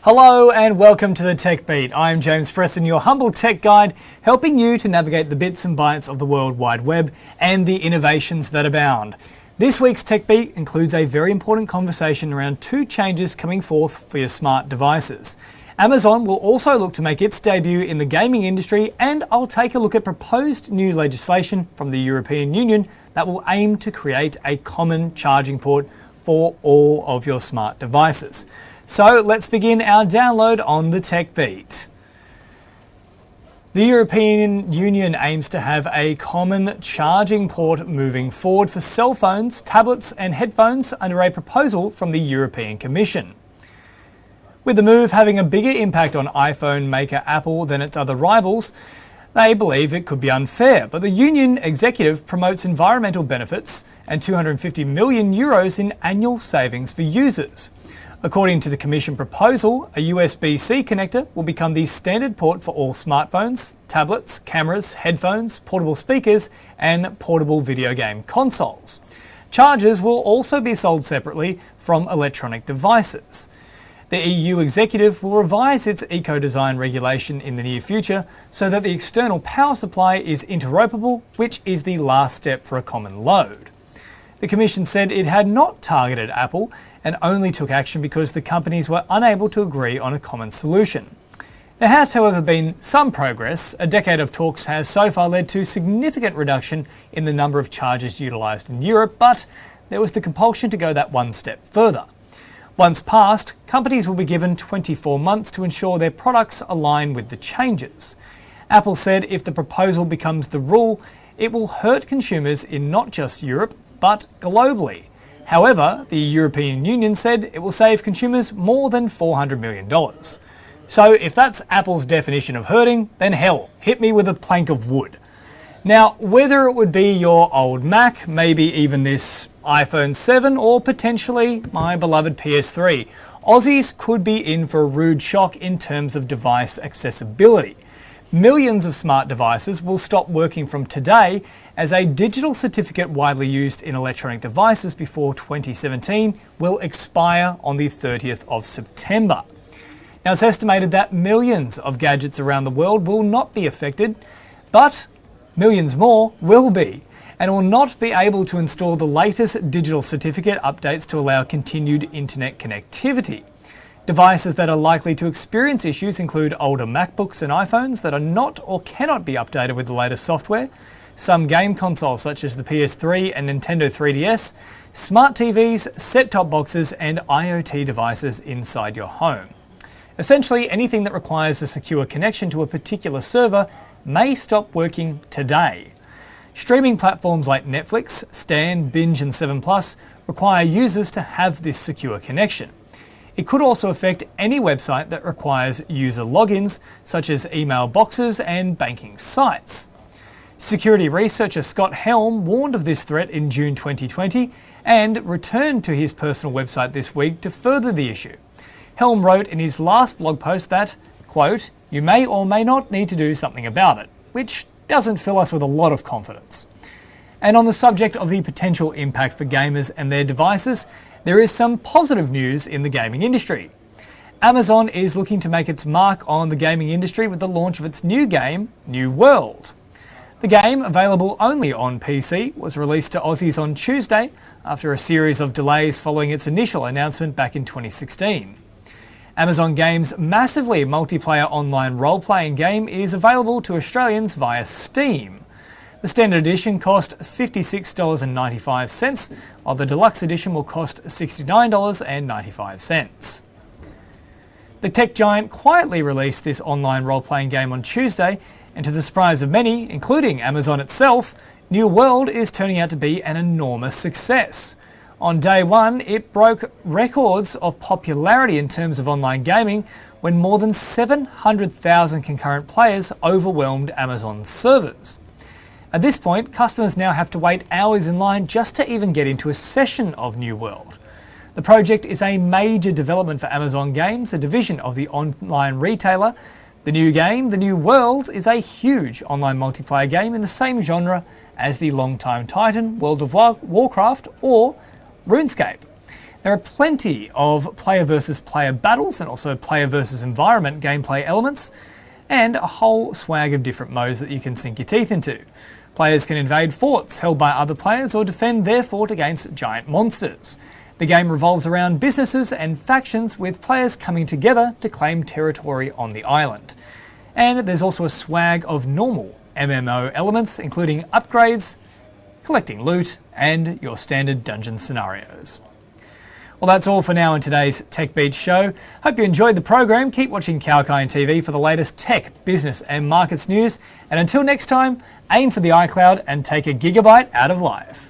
Hello and welcome to the Tech Beat. I'm James Preston, your humble tech guide, helping you to navigate the bits and bytes of the World Wide Web and the innovations that abound. This week's Tech Beat includes a very important conversation around two changes coming forth for your smart devices. Amazon will also look to make its debut in the gaming industry, and I'll take a look at proposed new legislation from the European Union that will aim to create a common charging port for all of your smart devices. So let's begin our download on the Tech Beat. The European Union aims to have a common charging port moving forward for cell phones, tablets and headphones under a proposal from the European Commission. With the move having a bigger impact on iPhone maker Apple than its other rivals, they believe it could be unfair, but the union executive promotes environmental benefits and €250 million in annual savings for users. According to the Commission proposal, a USB-C connector will become the standard port for all smartphones, tablets, cameras, headphones, portable speakers, and portable video game consoles. Chargers will also be sold separately from electronic devices. The EU executive will revise its eco-design regulation in the near future so that the external power supply is interoperable, which is the last step for a common load. The Commission said it had not targeted Apple and only took action because the companies were unable to agree on a common solution. There has, however, been some progress. A decade of talks has so far led to significant reduction in the number of chargers utilised in Europe, but there was the compulsion to go that one step further. Once passed, companies will be given 24 months to ensure their products align with the changes. Apple said if the proposal becomes the rule, it will hurt consumers in not just Europe, but globally. However, the European Union said it will save consumers more than $400 million. So if that's Apple's definition of hurting, then hell, hit me with a plank of wood. Now, whether it would be your old Mac, maybe even this iPhone 7, or potentially my beloved PS3, Aussies could be in for a rude shock in terms of device accessibility. Millions of smart devices will stop working from today, as a digital certificate widely used in electronic devices before 2017 will expire on the 30th of September. Now, it's estimated that millions of gadgets around the world will not be affected, but millions more will be, and will not be able to install the latest digital certificate updates to allow continued internet connectivity. Devices that are likely to experience issues include older MacBooks and iPhones that are not or cannot be updated with the latest software, some game consoles such as the PS3 and Nintendo 3DS, smart TVs, set-top boxes, and IoT devices inside your home. Essentially, anything that requires a secure connection to a particular server may stop working today. Streaming platforms like Netflix, Stan, Binge, and 7plus require users to have this secure connection. It could also affect any website that requires user logins, such as email boxes and banking sites. Security researcher Scott Helm warned of this threat in June 2020 and returned to his personal website this week to further the issue. Helm wrote in his last blog post that, quote, "You may or may not need to do something about it," which doesn't fill us with a lot of confidence. And on the subject of the potential impact for gamers and their devices, there is some positive news in the gaming industry. Amazon is looking to make its mark on the gaming industry with the launch of its new game, New World. The game, available only on PC, was released to Aussies on Tuesday after a series of delays following its initial announcement back in 2016. Amazon Games' massively multiplayer online role-playing game is available to Australians via Steam. The standard edition cost $56.95, while the deluxe edition will cost $69.95. The tech giant quietly released this online role-playing game on Tuesday, and to the surprise of many, including Amazon itself, New World is turning out to be an enormous success. On day one, it broke records of popularity in terms of online gaming when more than 700,000 concurrent players overwhelmed Amazon's servers. At this point, customers now have to wait hours in line just to even get into a session of New World. The project is a major development for Amazon Games, a division of the online retailer. The new game, The New World, is a huge online multiplayer game in the same genre as the longtime titan World of Warcraft or RuneScape. There are plenty of player versus player battles and also player versus environment gameplay elements, and a whole swag of different modes that you can sink your teeth into. Players can invade forts held by other players or defend their fort against giant monsters. The game revolves around businesses and factions, with players coming together to claim territory on the island. And there's also a swag of normal MMO elements, including upgrades, collecting loot, and your standard dungeon scenarios. Well, that's all for now in today's Tech Beat show. Hope you enjoyed the program. Keep watching Kalkine TV for the latest tech, business and markets news. And until next time, aim for the iCloud and take a gigabyte out of life.